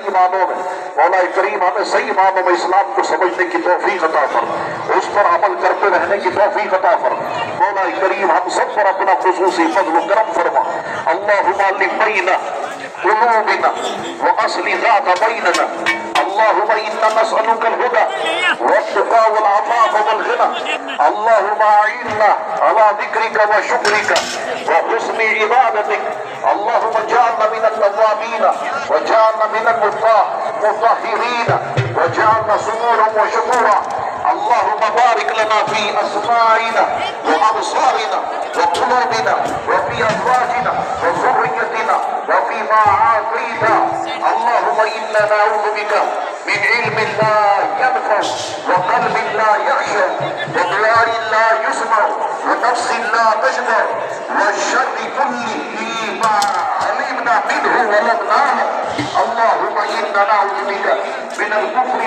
इमामों में मौला करीम हमें सही इमामों में इस्लाम को समझने की तौफीक अता फरमा, उस पर अमल करते रहने की तौफीक अता फरमा। मौला करीम हम सब पर अपना खुसूसी फज़्ल व करम फरमा। अल्लाहुम्मा अल्लिफ़ बैना क़ुलूबिना व अस्लिह ज़ात बैनना। अल्लाहुम्मा इन्ना नस्अलुकल हुदा वत्तक़ा वल अफ़ाफ़ वल ग़िना। अल्लाहुम्मा अइन्ना अला ज़िक्रिका व शुक्रिका व हुस्नि इबादतिक। अल्लाहुम्मा जअलना मिनत तव्वाबीन व जअलना मिनल मुत्तहिरीन व जअलना सुरूरन व शुकूरा। अल्लाहुम्मा बारिक लना फी अस्माइना व अबसारिना व क़ुलूबिना व फी अज़वाजिना व ज़ुर्रिय्यतिना व फ़ीमा आतैता। अल्लाहुम्मा इन्ना नऊज़ु बिका मिन इल्मिन ला यनफ़अ व क़ल्बिन ला यख़शअ व दुआइन ला युस्मअ व नफ़्सिन ला तशबअ व शर्रि कुल्लि मा अलिमना मिन्हु व लम नअलम। अल्लाहुम्मा इन्ना नऊज़ु बिका मिनल कुफ़्रि